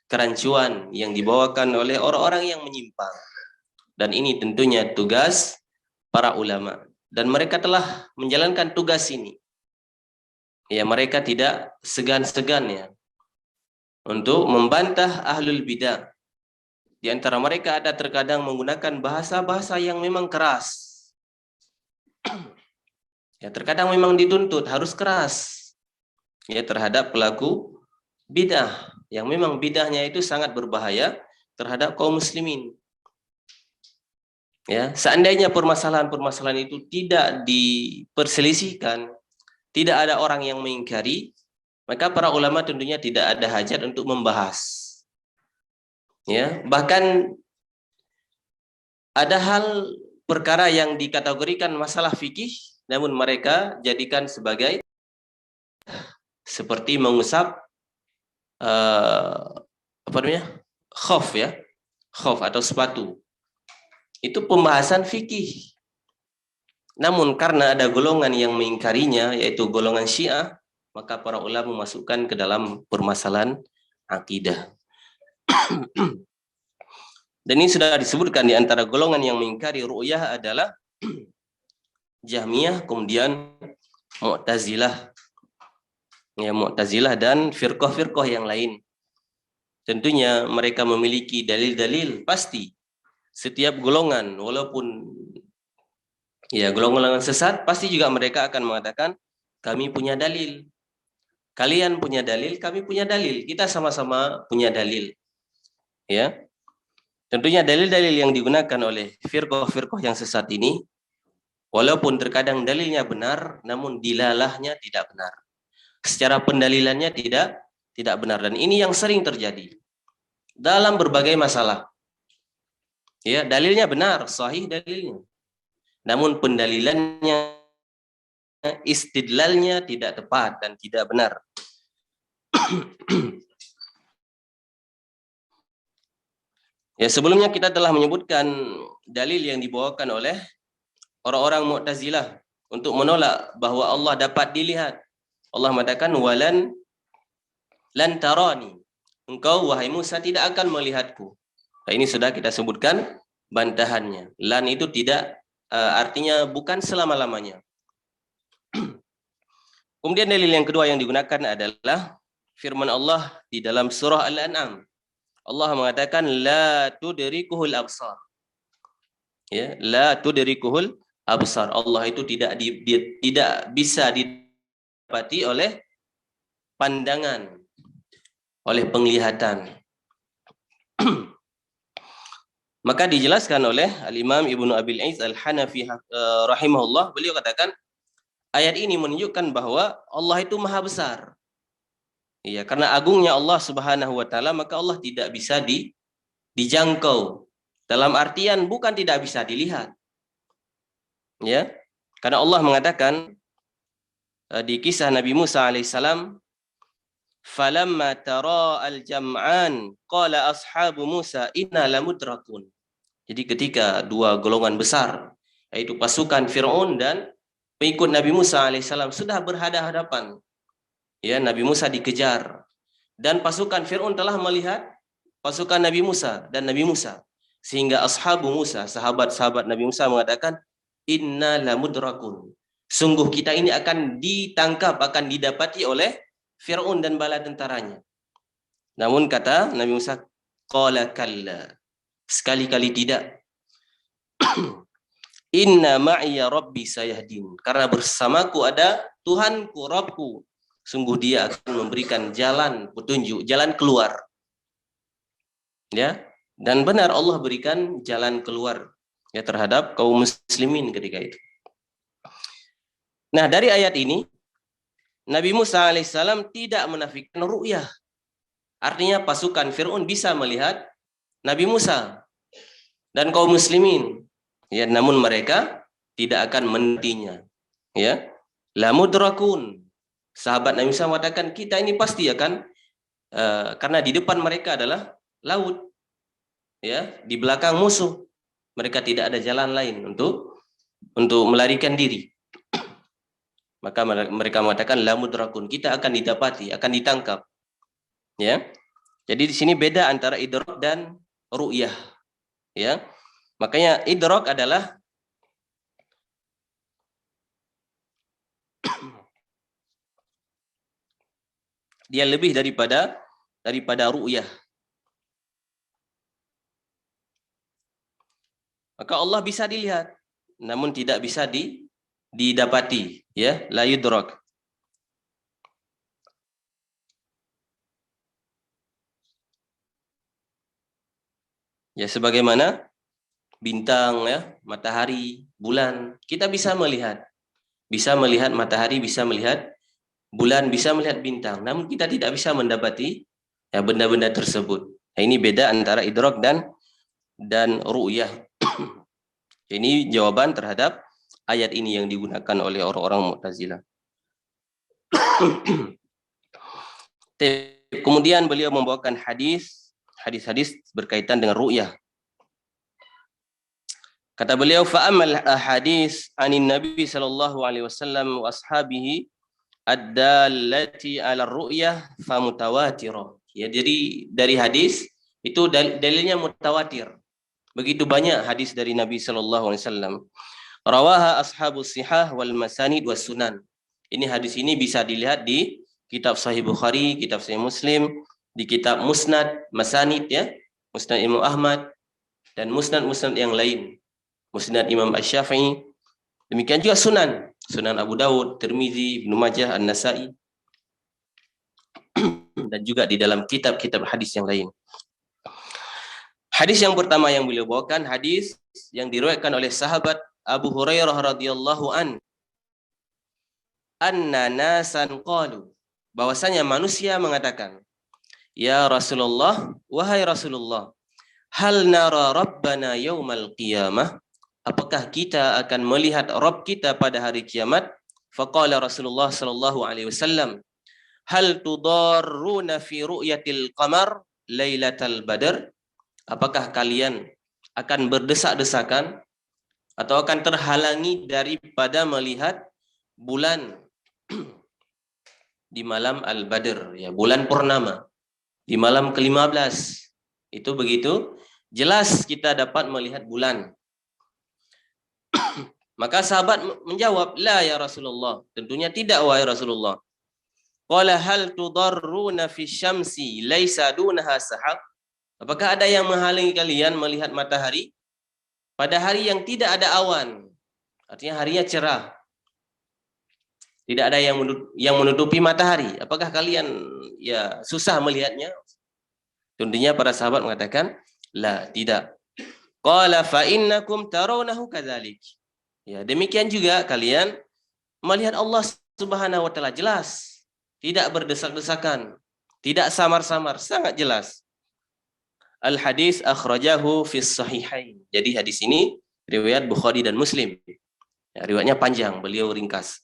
kerancuan yang dibawakan oleh orang-orang yang menyimpang. Dan ini tentunya tugas para ulama. Dan mereka telah menjalankan tugas ini. Ya, mereka tidak segan-segan ya untuk membantah ahlul bidah. Di antara mereka ada terkadang menggunakan bahasa-bahasa yang memang keras. Ya, terkadang memang dituntut harus keras ya terhadap pelaku bidah yang memang bidahnya itu sangat berbahaya terhadap kaum muslimin. Ya, seandainya permasalahan-permasalahan itu tidak diperselisihkan, tidak ada orang yang mengingkari, maka para ulama tentunya tidak ada hajat untuk membahas. Ya, bahkan ada hal perkara yang dikategorikan masalah fikih, namun mereka jadikan sebagai seperti mengusap apa namanya? Khuf ya. Khuf atau sepatu. Itu pembahasan fikih. Namun karena ada golongan yang mengingkarinya, yaitu golongan Syiah, maka para ulama memasukkan ke dalam permasalahan akidah. Dan ini sudah disebutkan di antara golongan yang mengingkari ru'yah adalah Jahmiyah, kemudian Mu'tazilah. Ya, Mu'tazilah dan firqah-firqah yang lain. Tentunya mereka memiliki dalil-dalil pasti. Setiap golongan, walaupun ya golongan sesat, pasti juga mereka akan mengatakan kami punya dalil. Kalian punya dalil, kami punya dalil. Kita sama-sama punya dalil. Ya. Tentunya dalil-dalil yang digunakan oleh firqah-firqah yang sesat ini, walaupun terkadang dalilnya benar, namun dilalahnya tidak benar. Secara pendalilannya tidak benar. Dan ini yang sering terjadi dalam berbagai masalah. Ya, dalilnya benar, sahih dalilnya. Namun pendalilannya, istidlalnya tidak tepat dan tidak benar. Ya, sebelumnya kita telah menyebutkan dalil yang dibawakan oleh orang-orang Mu'tazilah untuk menolak bahwa Allah dapat dilihat. Allah mengatakan walan lan tarani. Engkau wahai Musa tidak akan melihatku. Nah, ini sudah kita sebutkan bantahannya. Lan itu tidak artinya bukan selama-lamanya. Kemudian dalil yang kedua yang digunakan adalah firman Allah di dalam surah Al-An'am. Allah mengatakan la tudrikuhul absar. Ya, la tudrikuhul absar. Allah itu tidak bisa didapati oleh pandangan, oleh penglihatan. Maka dijelaskan oleh Al-Imam Ibnu Abil Aiz Al-Hanafi rahimahullah, beliau katakan ayat ini menunjukkan bahwa Allah itu maha besar. Iya, karena agungnya Allah Subhanahu wa taala, maka Allah tidak bisa dijangkau. Dalam artian bukan tidak bisa dilihat. Ya. Karena Allah mengatakan di kisah Nabi Musa alaihissalam, falamma tara al-jam'an qala ashabu Musa inna lamudrakun. Jadi ketika dua golongan besar, yaitu pasukan Fir'aun dan pengikut Nabi Musa alaihissalam sudah berhadapan, ya, Nabi Musa dikejar dan pasukan Fir'aun telah melihat pasukan Nabi Musa dan Nabi Musa, sehingga ashabu Musa, sahabat-sahabat Nabi Musa mengatakan inna lamudrakun, sungguh kita ini akan ditangkap, akan didapati oleh Fir'aun dan bala tentaranya. Namun kata Nabi Musa, qala kalla, sekali-kali tidak. Inna ma'iya rabbi sayahdin, karena bersamaku ada Tuhanku, Rabbku, sungguh dia akan memberikan jalan petunjuk, jalan keluar. Ya, dan benar Allah berikan jalan keluar ya terhadap kaum muslimin ketika itu. Nah, dari ayat ini Nabi Musa alaihissalam tidak menafikan ru'yah. Artinya pasukan Fir'aun bisa melihat Nabi Musa dan kaum muslimin. Ya, namun mereka tidak akan menantinya. Ya, la mudrakun. Sahabat Nabi Musa mengatakan kita ini pasti akan karena di depan mereka adalah laut. Ya, di belakang musuh. Mereka tidak ada jalan lain untuk melarikan diri. Maka mereka mengatakan la mudrakun, kita akan didapati, akan ditangkap. Ya. Jadi di sini beda antara idrok dan ru'yah, ya. Makanya idrok adalah dia lebih daripada ru'yah. Maka Allah bisa dilihat, namun tidak bisa didapati, ya, la yudrak. Ya, sebagaimana bintang, ya, matahari, bulan, kita bisa melihat matahari, bisa melihat bulan, bisa melihat bintang, namun kita tidak bisa mendapati, ya, benda-benda tersebut. Nah, ini beda antara idrak dan ru'yah. Ini jawaban terhadap ayat ini yang digunakan oleh orang-orang Mu'tazilah. Kemudian beliau membawakan hadis-hadis berkaitan dengan ru'yah. Kata beliau, fa'amal ahadis anin Nabi sallallahu alaihi wasallam wa ashabihi ad-dallati 'ala ru'yah fa mutawatirah. Ya, jadi dari hadis itu dalilnya mutawatir. Begitu banyak hadis dari Nabi sallallahu alaihi wasallam. Rawaha ashabus sihah wal masanid was sunan. Ini hadis ini bisa dilihat di kitab Sahih Bukhari, kitab Sahih Muslim, di kitab Musnad, Masanid, ya, Musnad Imam Ahmad dan musnad-musnad yang lain. Musnad Imam Asy-Syafi'i. Demikian juga Sunan Abu Dawud, Tirmizi, Ibnu Majah, An-Nasa'i, dan juga di dalam kitab-kitab hadis yang lain. Hadis yang pertama yang beliau bawakan, hadis yang diriwayatkan oleh sahabat Abu Hurairah radhiyallahu anna nasan qalu, bahwasanya manusia mengatakan, ya Rasulullah, wahai Rasulullah, hal nara rabbana yaumal qiyamah, apakah kita akan melihat Rabb kita pada hari kiamat? Faqala Rasulullah sallallahu alaihi wasallam, hal tudarruna fi ru'yatil qamar lailatal badr, apakah kalian akan berdesak-desakan atau akan terhalangi daripada melihat bulan di malam al-badr, ya, bulan purnama, di malam ke-15. Itu begitu jelas kita dapat melihat bulan. Maka sahabat menjawab, la ya Rasulullah, tentunya tidak wahai Rasulullah. Qala hal tudarruna fi syamsi laisa dunaha sahab, apakah ada yang menghalangi kalian melihat matahari pada hari yang tidak ada awan, artinya harinya cerah, tidak ada yang menutupi matahari, apakah kalian, ya, susah melihatnya? Tentunya para sahabat mengatakan, la, tidak. Qala fa innakum tarawnahu kadzalik, ya, demikian juga kalian melihat Allah Subhanahu wa taala jelas, tidak berdesak-desakan, tidak samar-samar, sangat jelas. Al hadis akhrajahu fis sahihain. Jadi hadis ini riwayat Bukhari dan Muslim. Ya, riwayatnya panjang, beliau ringkas.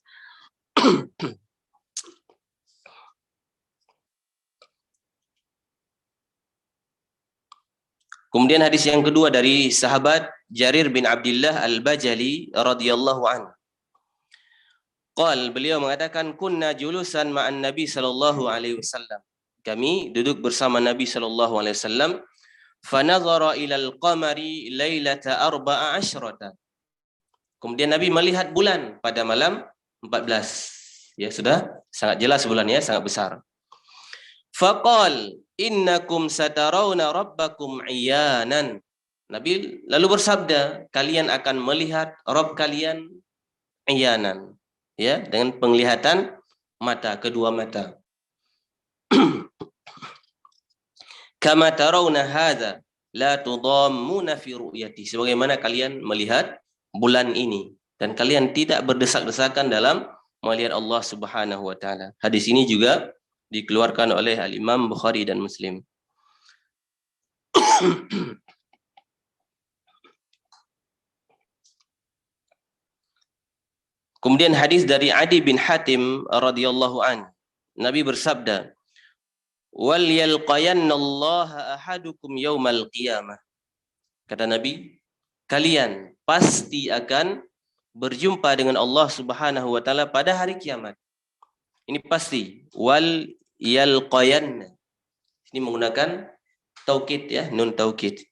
Kemudian hadis yang kedua dari sahabat Jarir bin Abdullah Al-Bajali radhiyallahu anhu. Beliau mengatakan, kunna julusan ma'an Nabi sallallahu alaihi wasallam. Kami duduk bersama Nabi sallallahu alaihi wasallam. Fanadhara ilal qamari lailata 14. Kemudian Nabi melihat bulan pada malam 14. Ya, sudah sangat jelas bulannya, sangat besar. Faqal innakum satarawna rabbakum iyanan. Nabi lalu bersabda, kalian akan melihat Rabb kalian iyanan, ya, dengan penglihatan mata, kedua mata. Kama tarawna hadza la tudammuna fi ru'yati, sebagaimana kalian melihat bulan ini dan kalian tidak berdesak-desakan dalam melihat Allah Subhanahu wa taala. Hadis ini juga dikeluarkan oleh Al-Imam Bukhari dan Muslim. Kemudian hadis dari Adi bin Hatim radhiyallahu an, Nabi bersabda, wal yalqayannallaha ahadukum yaumal qiyamah. Kata Nabi, kalian pasti akan berjumpa dengan Allah Subhanahu wa taala pada hari kiamat. Ini pasti. Wal yalqayanna. Ini menggunakan taukid ya, nun taukid.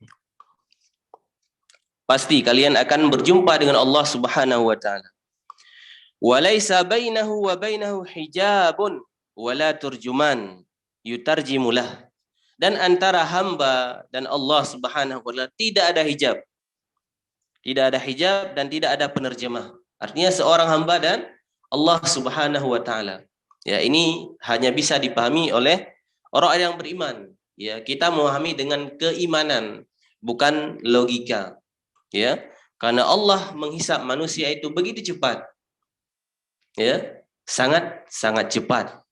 Pasti kalian akan berjumpa dengan Allah Subhanahu wa taala. Walaysa bainahu wa bainahu hijabun wala turjuman yutarjimulah. Dan antara hamba dan Allah Subhanahu wa taala tidak ada hijab. Tidak ada hijab dan tidak ada penerjemah. Artinya seorang hamba dan Allah Subhanahu wa taala. Ya, ini hanya bisa dipahami oleh orang yang beriman. Ya, kita memahami dengan keimanan, bukan logika. Ya, karena Allah menghisap manusia itu begitu cepat. Ya, sangat cepat.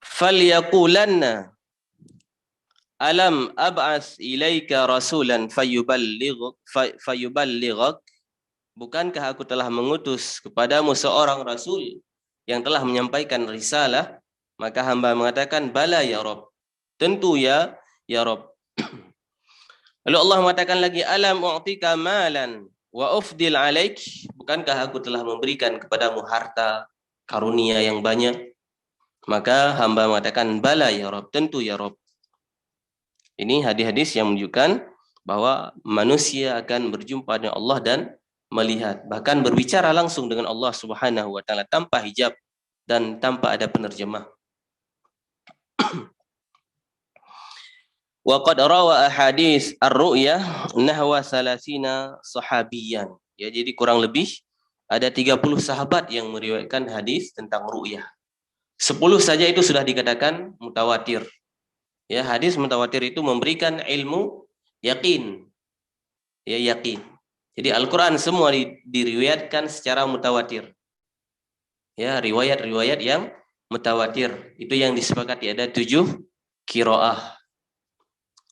Falyaqulanna alam ab'ats ilaika rasulan fayuballighak. Bukankah aku telah mengutus kepadamu seorang rasul yang telah menyampaikan risalah? Maka hamba mengatakan, bala ya Rabb. Tentu ya Rabb. Lalu Allah mengatakan lagi, alam u'tika malan wa ufdil alaik. Bukankah aku telah memberikan kepadamu harta karunia yang banyak? Maka hamba mengatakan, bala ya Rabb. Tentu ya Rabb. Ini hadis-hadis yang menunjukkan bahwa manusia akan berjumpa dengan Allah dan melihat, bahkan berbicara langsung dengan Allah Subhanahu wa taala tanpa hijab dan tanpa ada penerjemah. Wa qad rawa ahadits ar-ru'yah nahwa 30 sahabiyan. Ya, jadi kurang lebih ada 30 sahabat yang meriwayatkan hadis tentang ru'yah. 10 saja itu sudah dikatakan mutawatir. Ya, hadis mutawatir itu memberikan ilmu yakin. Ya, yakin. Jadi Al-Quran semua diriwayatkan secara mutawatir. Ya, riwayat-riwayat yang mutawatir. Itu yang disepakati ada 7 qiraah.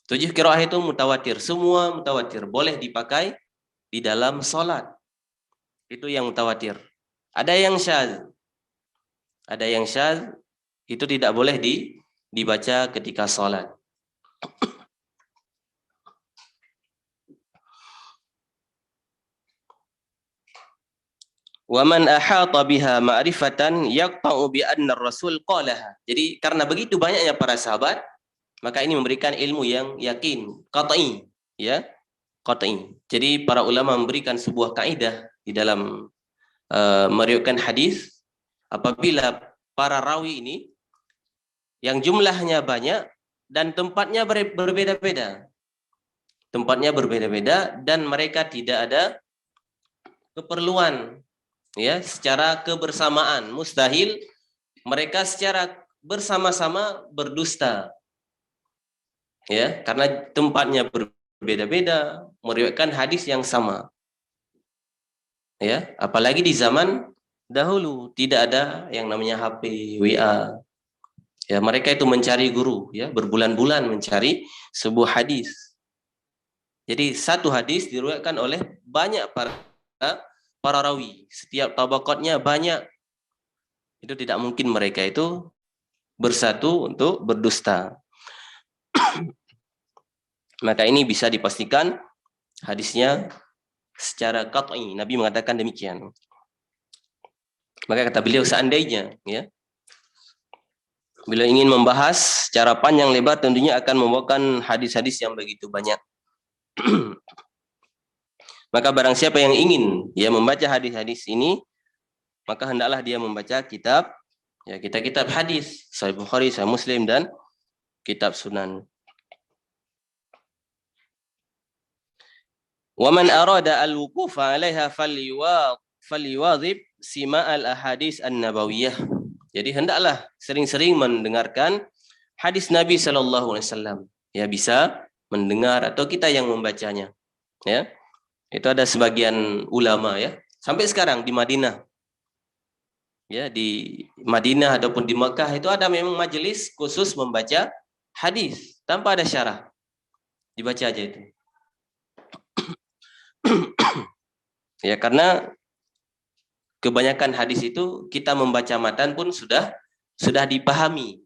7 qiraah itu mutawatir. Semua mutawatir. Boleh dipakai di dalam sholat. Itu yang mutawatir. Ada yang syadz. Ada yang syadz. Itu tidak boleh dibaca ketika sholat. Wa man ahata biha ma'rifatan yaqta'u bi anna ar-rasul qalaha. Jadi karena begitu banyaknya para sahabat, maka ini memberikan ilmu yang yakin, qat'i, ya. Qat'i. Jadi para ulama memberikan sebuah kaidah di dalam meriwayatkan hadis, apabila para rawi ini yang jumlahnya banyak dan tempatnya berbeda-beda. Tempatnya berbeda-beda dan mereka tidak ada keperluan ya secara kebersamaan, mustahil mereka secara bersama-sama berdusta ya, karena tempatnya berbeda-beda meriwayatkan hadis yang sama ya, apalagi di zaman dahulu tidak ada yang namanya HP, WA ya, mereka itu mencari guru ya, berbulan-bulan mencari sebuah hadis. Jadi satu hadis diriwayatkan oleh banyak para rawi, setiap tabaqatnya banyak. Itu tidak mungkin mereka itu bersatu untuk berdusta. Maka ini bisa dipastikan hadisnya secara qat'i. Nabi mengatakan demikian. Maka kata beliau, seandainya ya beliau ingin membahas secara panjang lebar, tentunya akan membawakan hadis-hadis yang begitu banyak. Maka barang siapa yang ingin ya membaca hadis-hadis ini, maka hendaklah dia membaca kitab ya, kitab hadis, Sahih Bukhari, Sahih Muslim dan kitab Sunan. Wa man arada al-wuqufa 'alaiha falyuwadhib sima'al ahadits an-nabawiyah. Jadi hendaklah sering-sering mendengarkan hadis Nabi sallallahu alaihi wasallam. Ya, bisa mendengar atau kita yang membacanya. Ya. Itu ada sebagian ulama ya, sampai sekarang di Madinah. Ya, di Madinah ataupun di Mekah itu ada memang majelis khusus membaca hadis tanpa ada syarah. Dibaca aja itu. Ya, karena kebanyakan hadis itu kita membaca matan pun sudah dipahami.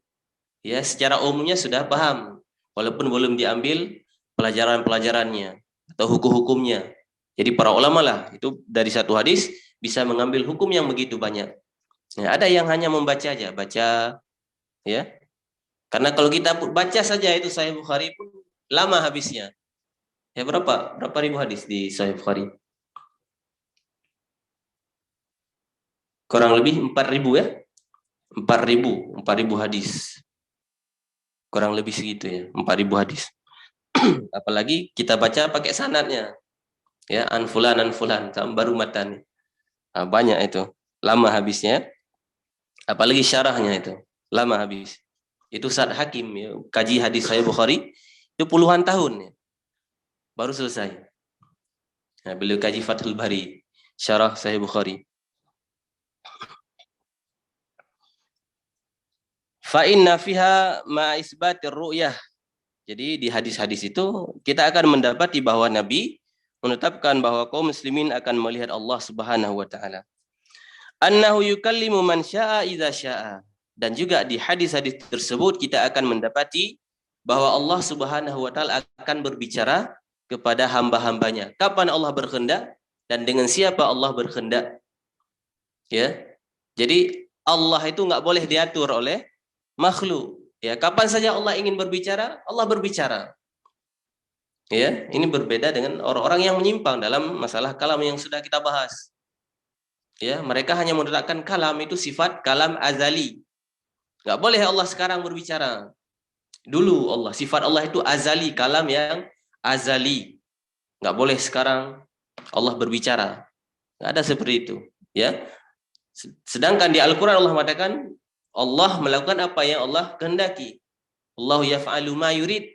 Ya, secara umumnya sudah paham walaupun belum diambil pelajaran-pelajarannya atau hukum-hukumnya. Jadi para ulama lah itu dari satu hadis bisa mengambil hukum yang begitu banyak. Ya, ada yang hanya membaca aja, baca ya. Karena kalau kita baca saja itu Sahih Bukhari pun lama habisnya. Ya berapa ribu hadis di Sahih Bukhari? Kurang lebih 4.000 ya. 4.000 hadis. Kurang lebih segitu ya, 4.000 hadis. Apalagi kita baca pakai sanadnya. Ya, an fulan baru matan. Nah, banyak itu. Lama habisnya. Apalagi syarahnya itu. Lama habis. Itu saat Hakim ya, kaji hadis Sahih Bukhari itu puluhan tahun ya, baru selesai. Nah, beliau kaji Fathul Bari, syarah Sahih Bukhari. Fa inna fiha ma isbatir ru'yah. Jadi di hadis-hadis itu kita akan mendapati bahwa Nabi menetapkan bahwa kaum muslimin akan melihat Allah Subhanahu wa taala. Annahu yukallimu man syaa idza syaa. Dan juga di hadis-hadis tersebut kita akan mendapati bahwa Allah Subhanahu wa taala akan berbicara kepada hamba-hambanya. Kapan Allah berkehendak dan dengan siapa Allah berkehendak. Ya. Jadi Allah itu nggak boleh diatur oleh makhluk. Ya, kapan saja Allah ingin berbicara, Allah berbicara. Ya, ini berbeda dengan orang-orang yang menyimpang dalam masalah kalam yang sudah kita bahas. Ya, mereka hanya menetapkan kalam itu sifat kalam azali. Nggak boleh Allah sekarang berbicara. Dulu Allah, sifat Allah itu azali, kalam yang azali. Nggak boleh sekarang Allah berbicara. Nggak ada seperti itu. Ya. Sedangkan di Al-Quran Allah mengatakan Allah melakukan apa yang Allah kehendaki. Allah yaf'alu ma yurid.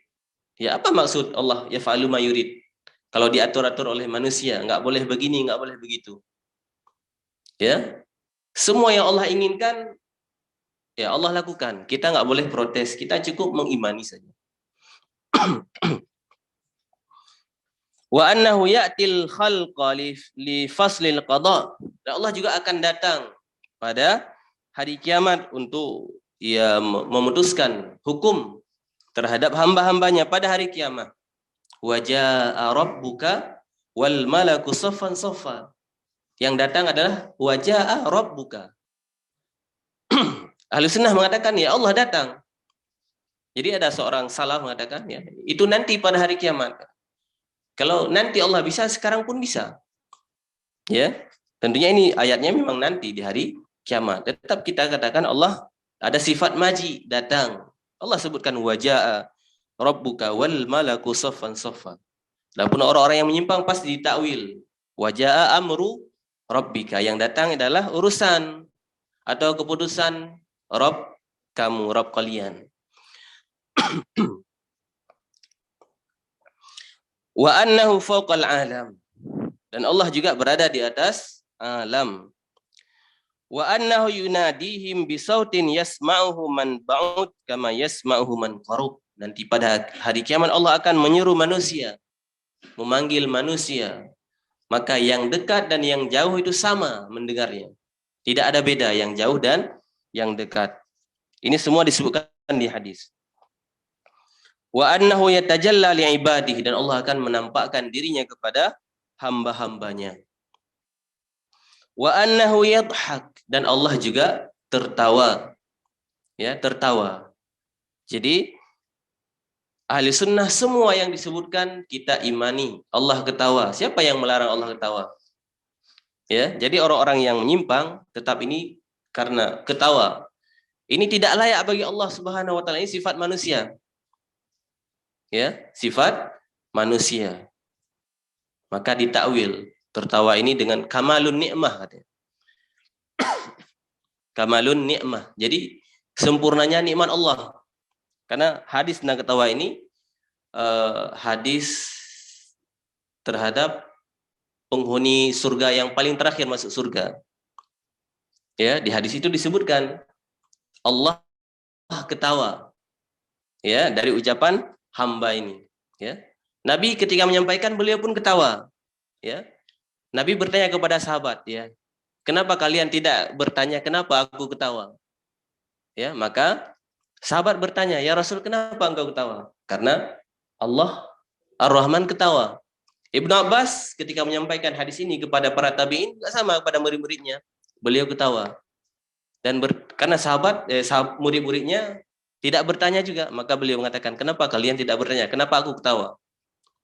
Ya, apa maksud Allah yaf'alu ma yurid? Kalau diatur-atur oleh manusia, nggak boleh begini, nggak boleh begitu. Ya, semua yang Allah inginkan, ya Allah lakukan. Kita nggak boleh protes. Kita cukup mengimani saja. Wa annahu ya'til khalqa li faslil qada. Dan Allah juga akan datang pada hari kiamat untuk ia memutuskan hukum terhadap hamba-hambanya pada hari kiamat. Wa jaa rabbuka wal malaku saffan saffa. Yang datang adalah wa jaa rabbuka. Ahli sunnah mengatakan ya Allah datang. Jadi ada seorang salaf mengatakan ya itu nanti pada hari kiamat. Kalau nanti Allah bisa, sekarang pun bisa. Ya, tentunya ini ayatnya memang nanti di hari kiamat. Tetap kita katakan Allah ada sifat maji, datang. Allah sebutkan wajaa rabbuka wal malaku saffan saffa. Adapun orang-orang yang menyimpang pasti ditakwil. Wajaa amru rabbika, yang datang adalah urusan atau keputusan Rabb kamu, Rabb kalian. Wa annahu fawqal alam. Dan Allah juga berada di atas alam. Wa annahu yunadihim bisautin yasma'uhu man ba'ud kama yasma'uhu man qarub. Nanti pada hari kiamat Allah akan menyeru manusia, memanggil manusia. Maka yang dekat dan yang jauh itu sama mendengarnya. Tidak ada beda yang jauh dan yang dekat. Ini semua disebutkan di hadis. Wa annahu yatajalla li'ibadihi, dan Allah akan menampakkan dirinya kepada hamba-hambanya. Wa annahu yadhak, dan Allah juga tertawa. Ya, tertawa. Jadi ahli sunnah semua yang disebutkan kita imani. Allah ketawa. Siapa yang melarang Allah ketawa? Ya, jadi orang-orang yang menyimpang tetap ini karena ketawa. Ini tidak layak bagi Allah Subhanahu wa taala, ini sifat manusia. Ya, sifat manusia. Maka ditakwil tertawa ini dengan kamalun nikmah katanya. Kamalun nikmah. Jadi sempurnanya nikmat Allah. Karena hadis tentang ketawa ini hadis terhadap penghuni surga yang paling terakhir masuk surga. Ya, di hadis itu disebutkan Allah ketawa. Ya, dari ucapan hamba ini. Ya. Nabi ketika menyampaikan beliau pun ketawa. Ya. Nabi bertanya kepada sahabat, ya, kenapa kalian tidak bertanya kenapa aku ketawa? Ya, maka sahabat bertanya, ya Rasul, kenapa engkau ketawa? Karena Allah Ar-Rahman ketawa. Ibnu Abbas ketika menyampaikan hadis ini kepada para tabi'in, enggak sama kepada murid-muridnya. Beliau ketawa. Dan karena murid-muridnya tidak bertanya juga, maka beliau mengatakan, kenapa kalian tidak bertanya? Kenapa aku ketawa?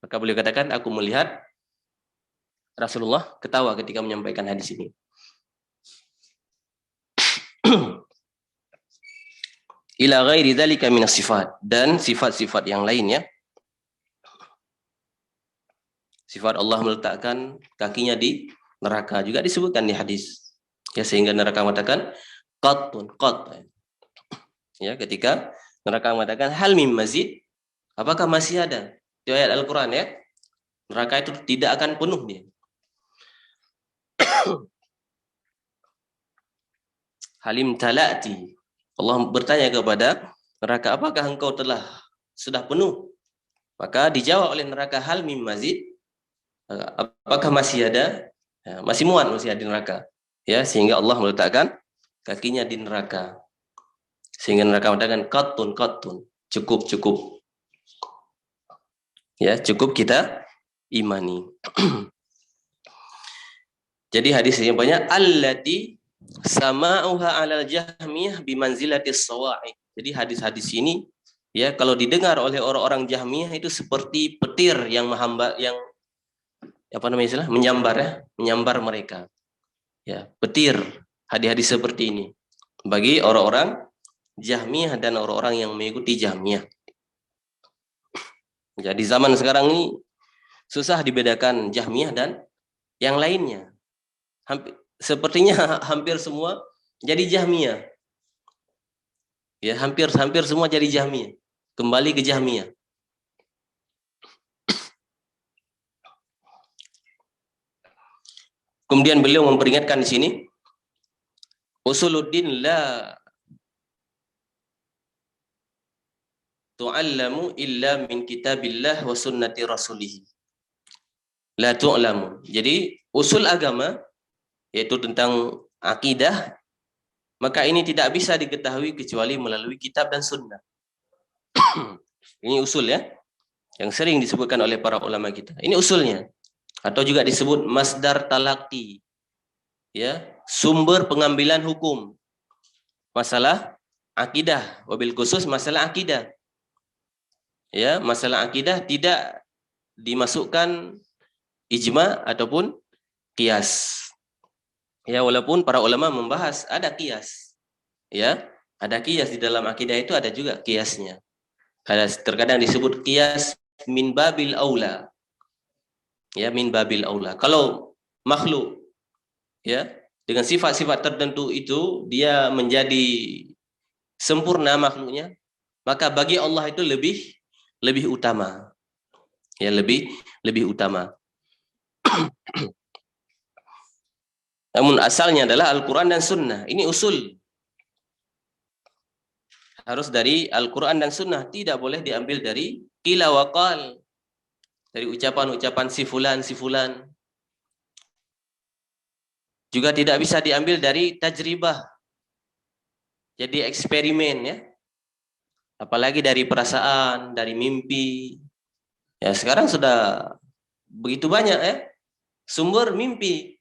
Maka beliau katakan, aku melihat Rasulullah ketawa ketika menyampaikan hadis ini. Ila ghairi dzalika minas sifat, dan sifat-sifat yang lainnya. Sifat Allah meletakkan kakinya di neraka juga disebutkan di hadis. Ya, sehingga neraka mengatakan qattun qat. Ya, ketika neraka mengatakan hal mim mazid, apakah masih ada? Di ayat Al-Qur'an ya. Neraka itu tidak akan penuh dia. Halim talati. Allah bertanya kepada neraka, apakah engkau sudah penuh? Maka dijawab oleh neraka, hal mim mazid, apakah masih ada? Ya, masih muat, masih ada di neraka. Ya, sehingga Allah meletakkan kakinya di neraka. Sehingga neraka mengatakan qattun, cukup. Ya, cukup kita imani. Jadi hadis yang banyak, allati sama'uha 'alal jahmiyah bimanzilatis sawa'i. Jadi hadis-hadis ini ya kalau didengar oleh orang-orang Jahmiyah itu seperti petir yang menyambar mereka. Ya, petir hadis-hadis seperti ini bagi orang-orang Jahmiyah dan orang-orang yang mengikuti Jahmiyah. Jadi zaman sekarang ini susah dibedakan Jahmiyah dan yang lainnya. Sepertinya hampir semua jadi Jahmiyah. Ya, hampir semua jadi Jahmiyah. Kembali ke Jahmiyah. Kemudian beliau memperingatkan di sini, usuluddin la tu'allamu illa min kitabillah wa sunnati rasulih. La tu'lamu. Jadi usul agama yaitu tentang akidah, maka ini tidak bisa diketahui kecuali melalui kitab dan sunnah. Ini usul ya, yang sering disebutkan oleh para ulama kita. Ini usulnya. Atau juga disebut masdar talaqi. Ya, sumber pengambilan hukum. Masalah akidah, wabil khusus masalah akidah. Ya, masalah akidah tidak dimasukkan ijma ataupun qiyas. Ya, walaupun para ulama membahas ada qiyas. Ya, ada qiyas di dalam akidah itu, ada juga qiyasnya. Terkadang disebut qiyas min babil aula. Ya, min babil aula. Kalau makhluk ya dengan sifat-sifat tertentu itu dia menjadi sempurna makhluknya, maka bagi Allah itu lebih utama. Ya, lebih utama. Namun asalnya adalah Al-Qur'an dan Sunnah. Ini usul. Harus dari Al-Qur'an dan Sunnah, tidak boleh diambil dari qila wa qal. Dari ucapan-ucapan si fulan. Juga tidak bisa diambil dari tajribah. Jadi eksperimen ya. Apalagi dari perasaan, dari mimpi. Ya, sekarang sudah begitu banyak ya. Sumber mimpi.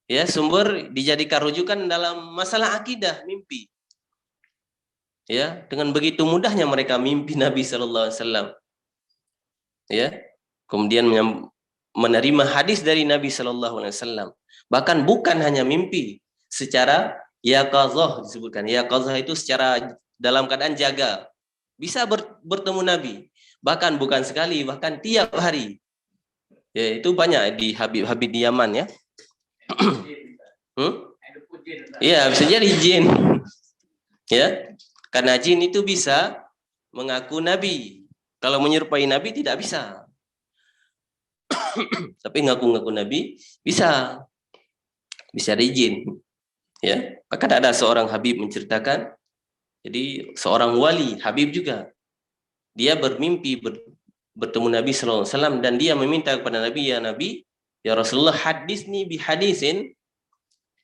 Ya, sumber dijadikan rujukan dalam masalah akidah, mimpi. Ya, dengan begitu mudahnya mereka mimpi Nabi sallallahu alaihi wasallam. Ya. Kemudian menerima hadis dari Nabi sallallahu alaihi wasallam. Bahkan bukan hanya mimpi, secara yaqazah disebutkan. Yaqazah itu secara dalam keadaan jaga. Bisa bertemu Nabi. Bahkan bukan sekali, bahkan tiap hari. Ya, itu banyak di Habib di Yaman ya. Iya, bisa jadi jin. Ya. Karena jin itu bisa mengaku nabi. Kalau menyerupai nabi tidak bisa. Tapi ngaku-ngaku nabi bisa. Bisa ada jin. Ya. Maka ada seorang Habib menceritakan, jadi seorang wali Habib juga. Dia bermimpi bertemu Nabi sallallahu alaihi wasallam dan dia meminta kepada Nabi, ya Rasulullah, hadisni bi hadisin.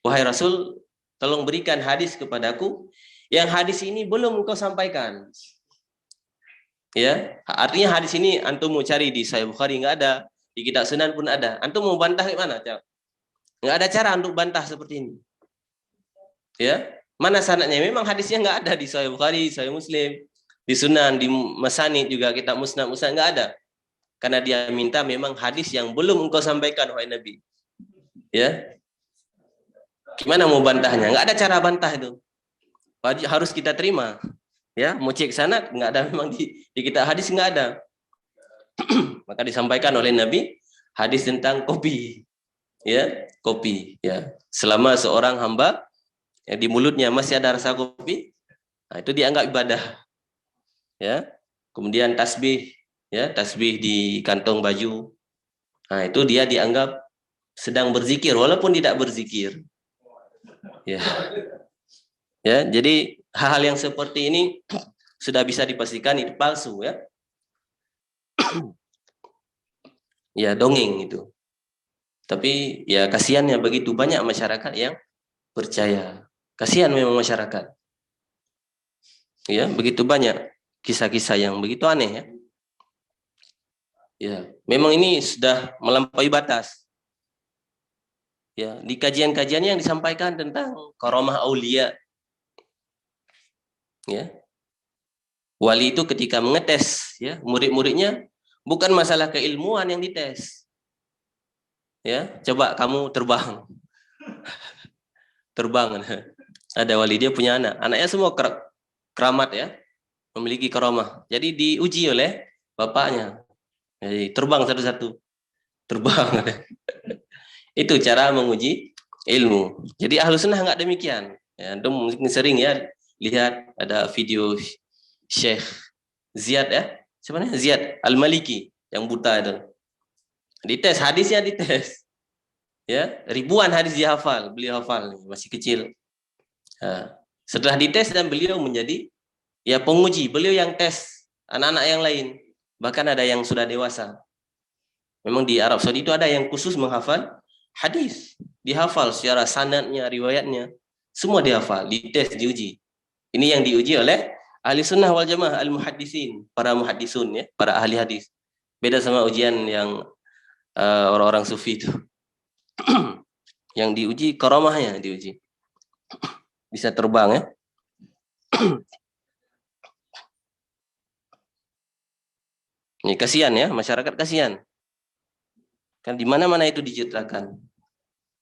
Wahai Rasul, tolong berikan hadis kepadaku yang hadis ini belum engkau sampaikan. Ya, artinya hadis ini antum mau cari di Sahih Bukhari enggak ada, di kitab Sunan pun ada. Antum mau bantah gimana? Enggak ada cara untuk bantah seperti ini. Ya, Mana sanadnya? Memang hadisnya nggak ada di Sahih Bukhari, Sahih Muslim, di Sunan, di Masanid juga kitab Musnad nggak ada. Karena dia minta memang hadis yang belum engkau sampaikan wahai Nabi. Ya, gimana mau bantahnya? Nggak ada cara bantah itu. Harus kita terima. Ya, mau cek sanad nggak ada, memang di kitab hadis nggak ada. Maka disampaikan oleh Nabi hadis tentang kopi. Ya, kopi. Ya, selama seorang hamba ya, di mulutnya masih ada rasa kopi, nah, itu dianggap ibadah. Ya, kemudian tasbih, ya, tasbih di kantong baju, nah itu dia dianggap sedang berzikir walaupun tidak berzikir. Ya, ya, jadi hal-hal yang seperti ini sudah bisa dipastikan itu palsu, ya. Ya, dongeng itu. Tapi ya kasihannya begitu banyak masyarakat yang percaya. Kasihan memang masyarakat. Ya, begitu banyak kisah-kisah yang begitu aneh, ya. Ya, memang ini sudah melampaui batas. Ya, di kajian-kajiannya yang disampaikan tentang karamah aulia, ya. Wali itu ketika mengetes, ya, murid-muridnya, bukan masalah keilmuan yang dites. Ya, coba kamu terbang. Terbang. Ada wali, dia punya anak. Anaknya semua keramat, ya, memiliki karamah. Jadi diuji oleh bapaknya. Jadi terbang satu-satu. Terbang. Itu cara menguji ilmu. Jadi ahlu sunnah nggak demikian. Ya, mungkin sering ya lihat ada video Syekh Ziyad, ya, sebenarnya Ziyad Al-Maliki yang buta itu. Dites hadisnya, dites. Ya, ribuan hadis dihafal, beliau hafal, masih kecil. Nah, setelah dites dan beliau menjadi ya penguji, beliau yang tes anak-anak yang lain. Bahkan ada yang sudah dewasa. Memang di Arab Saudi itu ada yang khusus menghafal hadis, dihafal secara sanadnya, riwayatnya, semua dihafal, dites, diuji. Ini yang diuji oleh ahli sunnah wal jamaah, al-muhaddisin, para muhaddisun, ya, para ahli hadis. Beda sama ujian yang orang-orang sufi itu. Yang diuji karamahnya, diuji. Bisa terbang, ya. Ini kasihan, ya, masyarakat kasihan. Kan di mana-mana itu diceritakan.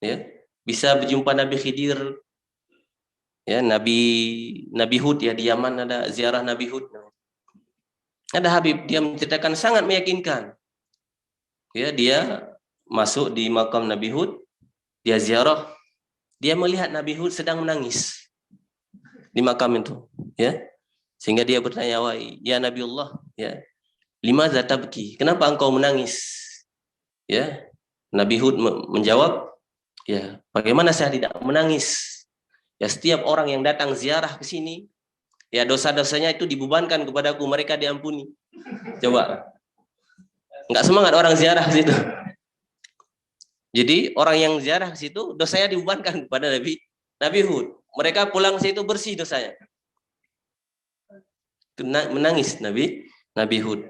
Ya, bisa berjumpa Nabi Khidir, ya, Nabi Hud, ya, di Yaman ada ziarah Nabi Hud. Ada Habib, dia menceritakan sangat meyakinkan. Ya, dia masuk di makam Nabi Hud, dia ziarah, dia melihat Nabi Hud sedang menangis di makam itu, ya. Sehingga dia bertanya, "Wahai ya Nabiullah, ya, limadza tabki? Kenapa engkau menangis?" Ya. Nabi Hud menjawab, "Ya, bagaimana saya tidak menangis? Ya, setiap orang yang datang ziarah ke sini, ya, dosa-dosanya itu dibebankan kepadaku, mereka diampuni." Coba. Enggak semangat orang ziarah ke situ. Jadi orang yang ziarah ke situ dosanya dibebankan kepada Nabi Hud. Mereka pulang ke situ bersih dosanya. Menangis Nabi Hud.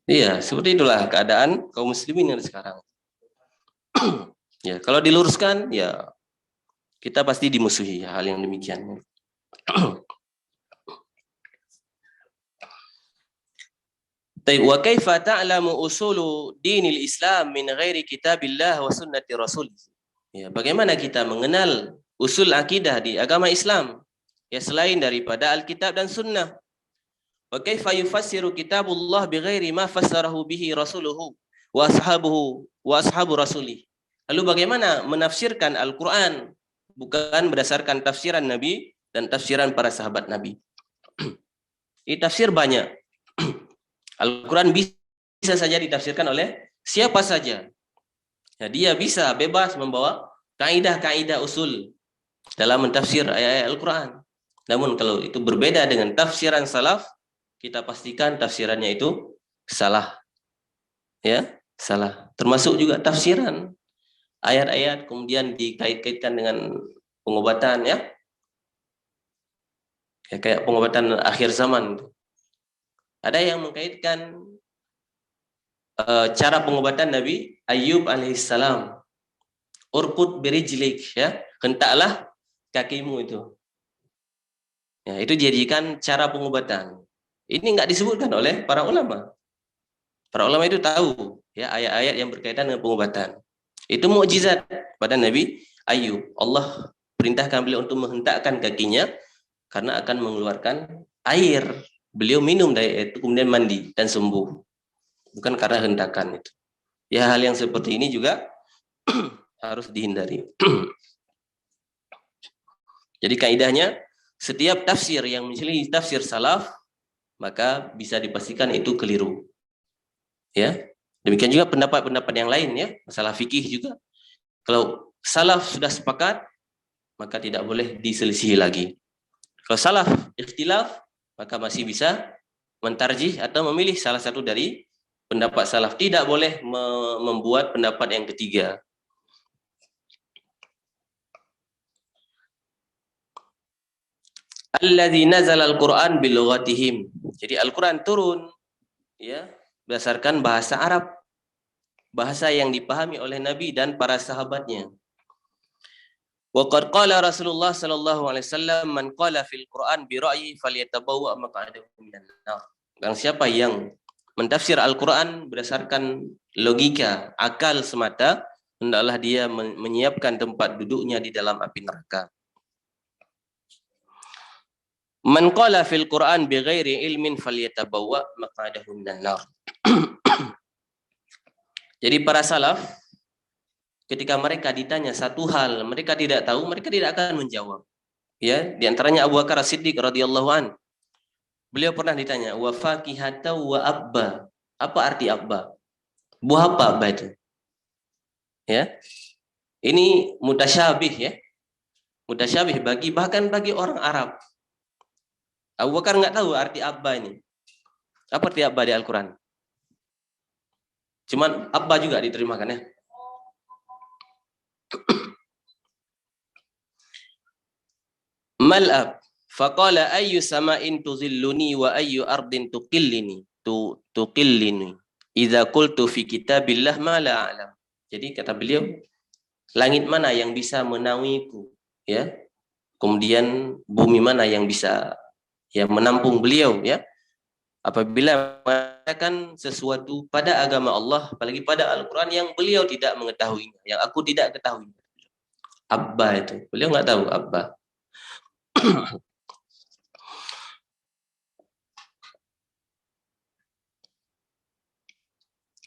Iya, seperti itulah keadaan kaum muslimin yang sekarang. Ya, kalau diluruskan, ya, kita pasti dimusuhi hal yang demikian. Wa kaifa ta'lamu usulu dinil Islam min ghairi kitabillah wa sunnati rasul. Ya, bagaimana kita mengenal usul akidah di agama Islam, ya, selain daripada Alkitab dan Sunnah? Wa kaifa yufassiru kitabullah bighairi ma fassarahu bihi rasuluhu wa ashabu rasulih. Lalu bagaimana menafsirkan Al-Qur'an bukan berdasarkan tafsiran Nabi dan tafsiran para sahabat Nabi? Ini tafsir banyak. Al-Quran bisa saja ditafsirkan oleh siapa saja. Ya, dia bisa bebas membawa kaidah-kaidah usul dalam mentafsir ayat-ayat Al-Quran. Namun kalau itu berbeda dengan tafsiran salaf, kita pastikan tafsirannya itu salah. Ya, salah. Termasuk juga tafsiran ayat-ayat kemudian dikait-kaitkan dengan pengobatan, ya. Ya, kayak pengobatan akhir zaman. Ada yang mengkaitkan cara pengobatan Nabi Ayub alaihissalam. Urqud birijlik, ya, hentaklah kakimu itu. Ya, itu dijadikan cara pengobatan. Ini nggak disebutkan oleh para ulama. Para ulama itu tahu ya ayat-ayat yang berkaitan dengan pengobatan. Itu mukjizat pada Nabi Ayub. Allah perintahkan beliau untuk menghentakkan kakinya karena akan mengeluarkan air. Beliau minum dari air itu kemudian mandi dan sembuh. Bukan karena hentakan itu. Ya hal yang seperti ini juga harus dihindari. Jadi kaidahnya setiap tafsir yang menyelisih tafsir salaf maka bisa dipastikan itu keliru. Ya. Demikian juga pendapat-pendapat yang lain ya, masalah fikih juga. Kalau salaf sudah sepakat maka tidak boleh diselisihi lagi. Kalau salaf ikhtilaf maka masih bisa mentarjih atau memilih salah satu dari pendapat salaf. Tidak boleh membuat pendapat yang ketiga. Alladzi nazala al-Qur'an bi lughatihim. Jadi Al-Qur'an turun ya berdasarkan bahasa Arab, bahasa yang dipahami oleh Nabi dan para sahabatnya. Wa qad qala Rasulullah sallallahu alaihi wasallam man qala fil Qur'an bi ra'yi falyatabawwa maq'adahu minan nar. Dan siapa yang mentafsir Al-Qur'an berdasarkan logika, akal semata, hendaklah dia menyiapkan tempat duduknya di dalam api neraka. Man qala fil Qur'an bighairi ilmin falyatabawwa maq'adahu minan nar. Jadi para salaf ketika mereka ditanya satu hal, mereka tidak tahu, mereka tidak akan menjawab. Ya, di antaranya Abu Bakar As-Siddiq radhiyallahu an. Beliau pernah ditanya, "Wa fakihata wa abba." Apa arti abba? Buah apa abba itu? Ya. Ini mutasyabih ya. Mutasyabih bahkan bagi orang Arab. Abu Bakar nggak tahu arti abba ini. Apa arti abba di Al-Qur'an? Cuman abba juga diterjemahkan ya. Mal'ab faqala ayyu sama'in tuzilluni wa ayyu ardin tuqillini idza qultu fi kitabillah ma la a'lam. Jadi kata beliau, langit mana yang bisa menaungiku ya, kemudian bumi mana yang bisa ya menampung beliau ya, apabila mengatakan sesuatu pada agama Allah, apalagi pada Al-Quran yang beliau tidak mengetahuinya, yang aku tidak ketahui. Abba itu beliau nggak tahu abba.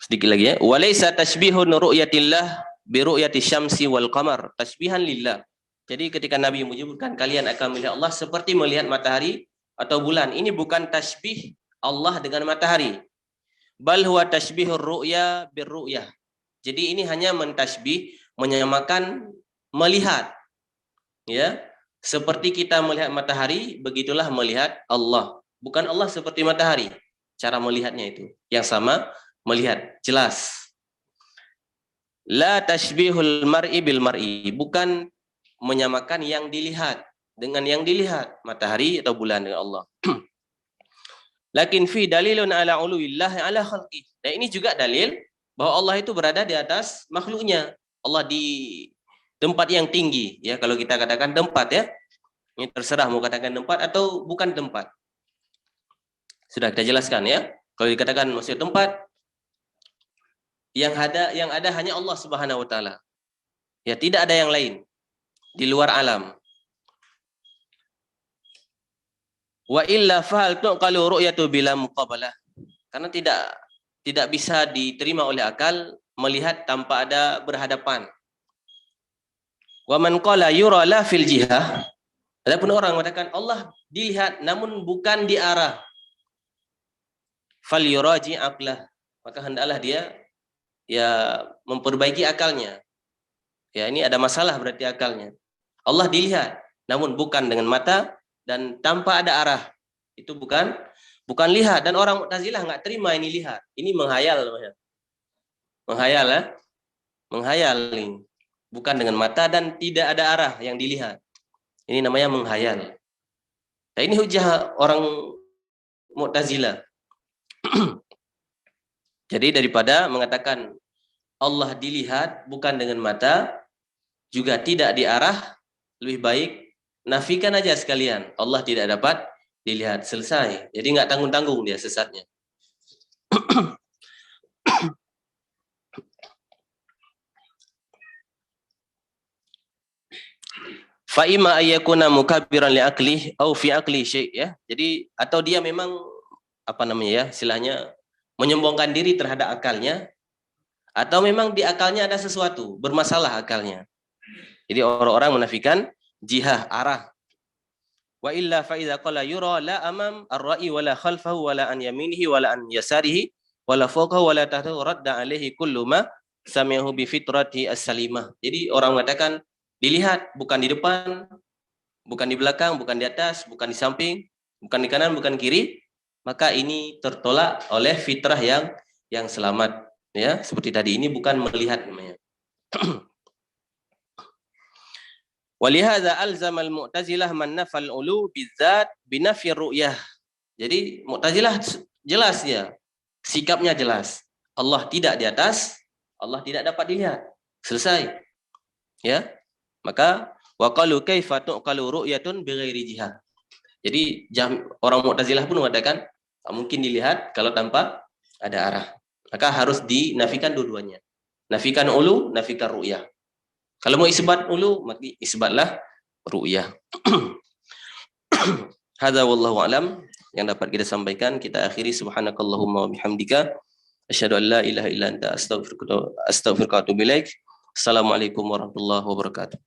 Sedikit lagi ya. Walaysa tashbihun ru'yatillah bi ru'yati syamsi wal qamar tashbihan lillah. Jadi ketika Nabi menyebutkan kalian akan melihat Allah seperti melihat matahari atau bulan, ini bukan tashbih Allah dengan matahari. Bal huwa tashbihur ru'ya bir ru'yah. Jadi ini hanya mentashbih, menyamakan melihat. Ya. Seperti kita melihat matahari, begitulah melihat Allah. Bukan Allah seperti matahari. Cara melihatnya itu yang sama, melihat jelas. La tashbihul mar'i bil mar'i, bukan menyamakan yang dilihat dengan yang dilihat, matahari atau bulan dengan Allah. Lakin fi dalilun ala uluwillahi ala khalqi. Dan ini juga dalil bahwa Allah itu berada di atas makhluknya. Allah di tempat yang tinggi ya, kalau kita katakan tempat ya. Ini terserah mau katakan tempat atau bukan tempat. Sudah kita jelaskan ya. Kalau dikatakan maksud tempat, yang ada hanya Allah Subhanahu wa taala. Ya, tidak ada yang lain di luar alam. Wa illa fahal tuqalu ru'yatu bila muqabalah. Karena tidak bisa diterima oleh akal melihat tanpa ada berhadapan. Wa man qala yura la fil jihah. Adapun orang mengatakan Allah dilihat namun bukan di arah. Fal yuraji aqlah. Maka hendaklah dia ya memperbaiki akalnya. Ya, ini ada masalah berarti akalnya. Allah dilihat namun bukan dengan mata dan tanpa ada arah. Itu bukan lihat, dan orang Mu'tazilah nggak terima ini lihat. Ini menghayal namanya. Menghayal ya. Menghayal ini. Bukan dengan mata dan tidak ada arah yang dilihat. Ini namanya menghayal. Nah, ini hujah orang Mu'tazilah. Jadi daripada mengatakan Allah dilihat bukan dengan mata, juga tidak di arah, lebih baik nafikan aja sekalian. Allah tidak dapat dilihat, selesai. Jadi nggak tanggung-tanggung dia sesatnya. Fa imma ayyakuna mukabbiran li aqli au fi aqli syai' ya. Jadi atau dia memang apa namanya ya, istilahnya menyombongkan diri terhadap akalnya, atau memang di akalnya ada sesuatu, bermasalah akalnya. Jadi orang-orang menafikan jihah, arah. Wa illa fa idza qala yura la amam ar-ra'i wala khalfahu wala an yaminihi wala an yasarihi wala fawqahu wala tahtahu radda alaihi kullu ma sami'ahu bi fitrati as-salimah. Jadi orang mengatakan dilihat, bukan di depan, bukan di belakang, bukan di atas, bukan di samping, bukan di kanan, bukan kiri, maka ini tertolak oleh fitrah yang selamat, ya. Seperti tadi, ini bukan melihat namanya. Walihadza alzama al-mu'tazilah man nafal ulu bidzat binafyi ru'yah. Jadi Mu'tazilah jelas ya, sikapnya jelas. Allah tidak di atas, Allah tidak dapat dilihat. Selesai. Ya. Maka wa qalu kaifa tuqalu ru'yatun bighairi jihah. Jadi orang Mu'tazilah pun mengatakan tak mungkin dilihat kalau tanpa ada arah. Maka harus dinafikan dua-duanya. Nafikan ulu, nafikan ru'yah. Kalau mau isbat ulu, maka isbatlah ru'yah. Hadza wallahu alam, yang dapat kita sampaikan. Kita akhiri, subhanakallahumma wa bihamdika asyhadu an la ilaha illa anta astaghfiruka wa atubu ilaik. Assalamualaikum warahmatullahi wabarakatuh.